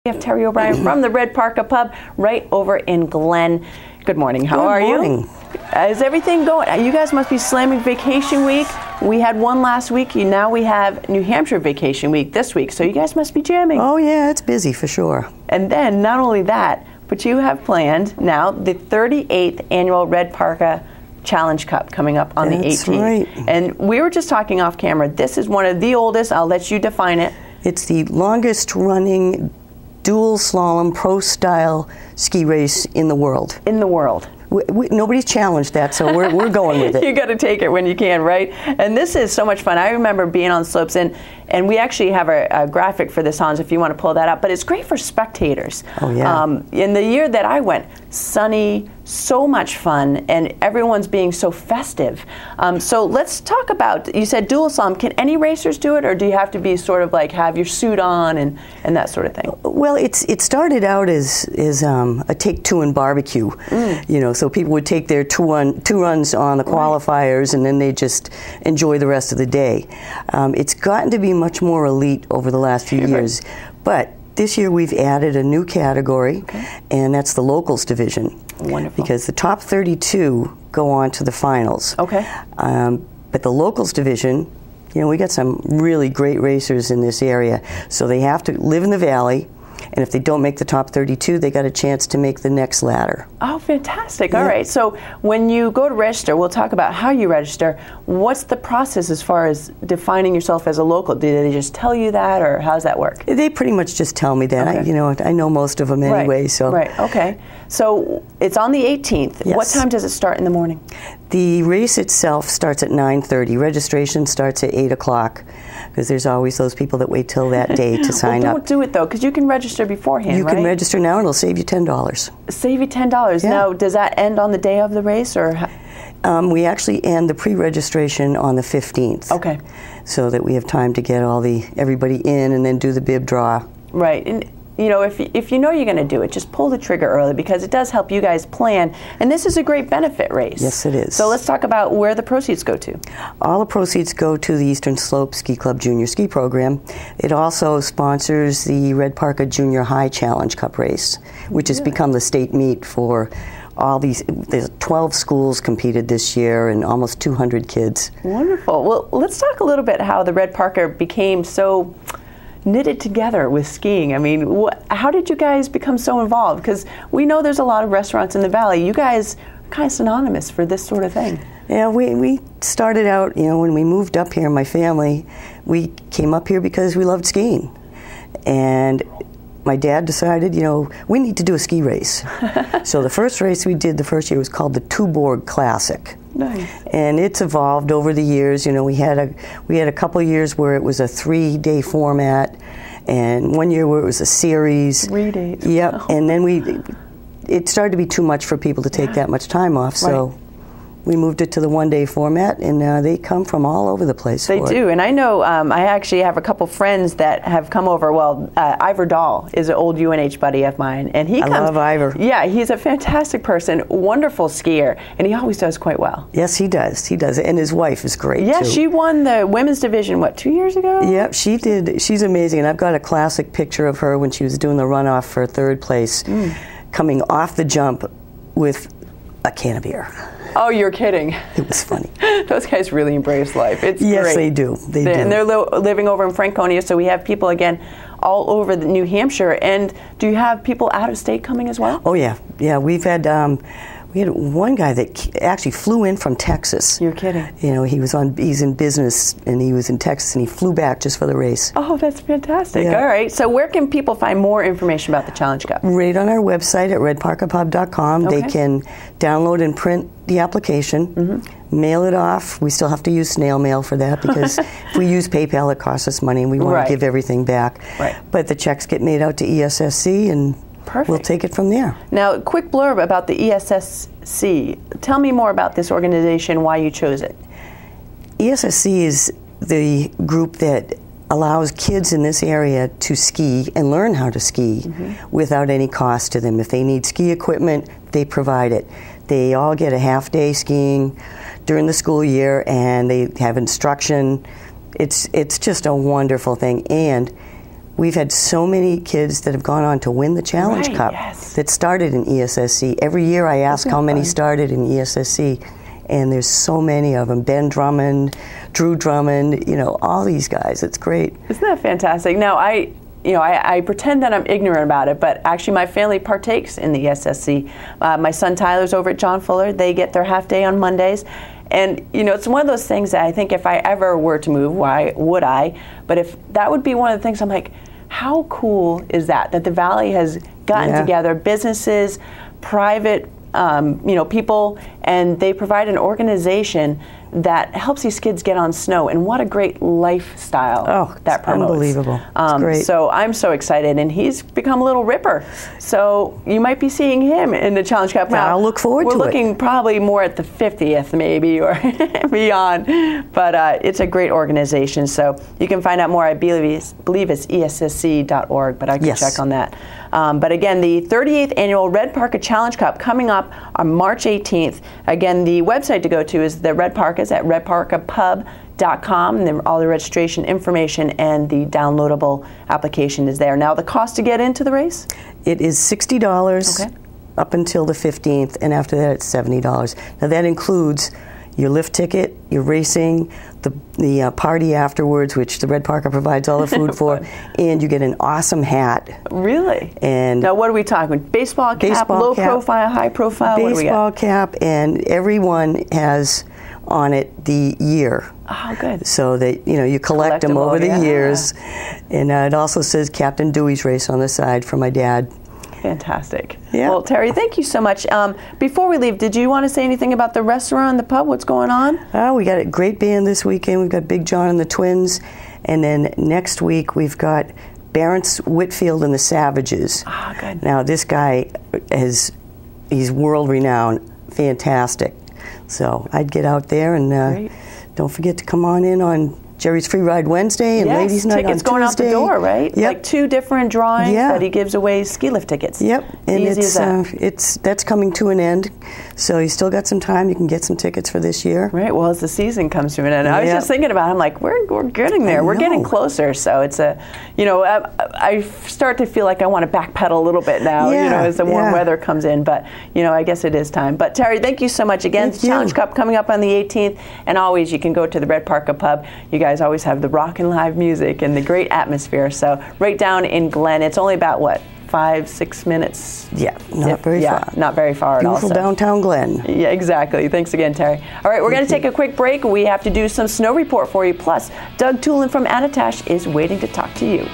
We have Terry O'Brien from the Red Parka Pub right over in Glen. Good morning. How are you? Good morning. Is everything going? You guys must be slamming vacation week. We had one last week. Now we have New Hampshire vacation week this week. So you guys must be jamming. Oh, yeah, it's busy for sure. And then not only that, but you have planned now the 38th annual Red Parka Challenge Cup coming up on the 18th. That's right. And we were just talking off camera. This is one of the oldest. I'll let you define it. It's the longest running dual slalom pro style ski race in the world. In the world. Nobody's challenged that, so we're going with it. You got to take it when you can, right? And this is so much fun. I remember being on slopes, and we actually have a graphic for this, Hans, if you want to pull that up. But it's great for spectators. Oh, yeah. In the year that I went, sunny, so much fun, and everyone's being so festive. So let's talk about, you said dual slalom. Can any racers do it, or do you have to be sort of like have your suit on and that sort of thing? Well, it started out as a take two and barbecue, you know, so people would take their two runs on the qualifiers, and then they just enjoy the rest of the day. It's gotten to be much more elite over the last few years, but this year we've added a new category, and that's the locals division. Wonderful. Because the top 32 go on to the finals. Okay. But the locals division, you know, we got some really great racers in this area, so they have to live in the valley. And if they don't make the top 32, they got a chance to make the next ladder. Oh, fantastic. Yeah. All right. So when you go to register, we'll talk about how you register. What's the process as far as defining yourself as a local? Do they just tell you that, or how does that work? They pretty much just tell me that. Okay. I know most of them anyway. Right. So. Right. Okay. So it's on the 18th. Yes. What time does it start in the morning? The race itself starts at 9:30. Registration starts at 8 o'clock. Because there's always those people that wait till that day to sign well, up. Don't do it, though, because you can register beforehand, You can register now, and it'll save you $10. Save you $10. Yeah. Now, does that end on the day of the race, or? We actually end the pre-registration on the 15th. Okay. So that we have time to get everybody in and then do the bib draw. Right. And you know, if you know you're going to do it, just pull the trigger early, because it does help you guys plan. And this is a great benefit race. Yes, it is. So let's talk about where the proceeds go to. All the proceeds go to the Eastern Slope Ski Club Junior Ski Program. It also sponsors the Red Parka Junior High Challenge Cup race, which has become the state meet for all these. There's 12 schools competed this year and almost 200 kids. Wonderful. Well, let's talk a little bit how the Red Parka became so knitted together with skiing. I mean, how did you guys become so involved? Because we know there's a lot of restaurants in the valley. You guys are kind of synonymous for this sort of thing. Yeah, we started out, you know, when we moved up here, my family, we came up here because we loved skiing. And my dad decided, you know, we need to do a ski race. So the first race we did the first year was called the Tuborg Classic. Nice. And it's evolved over the years. You know, we had a couple of years where it was a 3-day format, and one year where it was a series. 3 days. Yep. Wow. And then it started to be too much for people to take that much time off. So we moved it to the 1-day format, and they come from all over the place. They do, and I know I actually have a couple friends that have come over. Well, Ivor Dahl is an old UNH buddy of mine, and he comes. I love Ivor. Yeah, he's a fantastic person, wonderful skier, and he always does quite well. Yes, he does. He does, and his wife is great too. Yeah, she won the women's division, what, 2 years ago? Yep, she did. She's amazing, and I've got a classic picture of her when she was doing the runoff for 3rd place, coming off the jump with a can of beer. Oh, you're kidding. It was funny. Those guys really embrace life. It's yes, great. They do. They do. And they're living over in Franconia, so we have people, again, all over New Hampshire. And do you have people out of state coming as well? Oh, yeah. Yeah, we had one guy that actually flew in from Texas. You're kidding. You know, he's in business, and he was in Texas, and he flew back just for the race. Oh, that's fantastic. Yeah. All right. So where can people find more information about the Challenge Cup? Right on our website at redparkapub.com. Okay. They can download and print the application, mail it off. We still have to use snail mail for that, because if we use PayPal, it costs us money, and we want to give everything back. Right. But the checks get made out to ESSC, and we'll take it from there. Now, a quick blurb about the ESSC. Tell me more about this organization, why you chose it. ESSC is the group that allows kids in this area to ski and learn how to ski without any cost to them. If they need ski equipment, they provide it. They all get a half-day skiing during the school year, and they have instruction. It's just a wonderful thing. And we've had so many kids that have gone on to win the Challenge Cup that started in ESSC. Every year I ask how many started in ESSC, and there's so many of them. Ben Drummond, Drew Drummond, all these guys. It's great. Isn't that fantastic? Now, I pretend that I'm ignorant about it, but actually my family partakes in the ESSC. My son Tyler's over at John Fuller. They get their half day on Mondays. And, it's one of those things that I think if I ever were to move, why would I? But if that would be one of the things I'm like, how cool is that the Valley has gotten together, businesses, private people, and they provide an organization that helps these kids get on snow, and what a great lifestyle that promotes. Unbelievable. It's great. So I'm so excited, and he's become a little ripper. So you might be seeing him in the Challenge Cup. Now, I'll look forward to it. We're looking probably more at the 50th maybe, or beyond, but it's a great organization. So you can find out more, I believe it's ESSC.org, but I can check on that. But again, the 38th Annual Red Parka Challenge Cup coming up on March 18th. Again, the website to go to is the Red Parkas at redparkapub.com, and all the registration information and the downloadable application is there. Now, the cost to get into the race? It is $60 up until the 15th, and after that it's $70. Now, that includes your lift ticket, your racing, the party afterwards, which the Red Parka provides all the food for, and you get an awesome hat. Really? And now, what are we talking? Baseball cap, low profile, high profile? Baseball cap, and everyone has on it the year. Oh, good. So that you collect them over the years, and it also says Captain Dewey's Race on the side for my dad. Fantastic. Yeah. Well, Terry, thank you so much. Before we leave, did you want to say anything about the restaurant and the pub? What's going on? We got a great band this weekend. We've got Big John and the Twins. And then next week, we've got Barrence Whitfield and the Savages. Oh, good. Now, this guy, he's world-renowned, fantastic. So I'd get out there, and don't forget to come on in on Jerry's Free Ride Wednesday and Ladies Night on Tuesday. Tickets going out the door, right? Yep. Like 2 different drawings that he gives away ski lift tickets. Yep. And easy as that. That's coming to an end. So you still got some time. You can get some tickets for this year. Right. Well, as the season comes to an end, I was just thinking about it. I'm like, we're getting there. We're getting closer. So it's I start to feel like I want to backpedal a little bit now, as the warm weather comes in. But, I guess it is time. But Terry, thank you so much again. Challenge Cup coming up on the 18th. And always, you can go to the Red Parka Pub. You guys always have the rock and live music and the great atmosphere. So right down in Glen, it's only about 5-6 minutes? Yeah, not very far. Not very far at all. Beautiful downtown Glen. Yeah, exactly. Thanks again, Terry. All right, we're going to take a quick break. We have to do some snow report for you. Plus, Doug Tulin from Anatash is waiting to talk to you.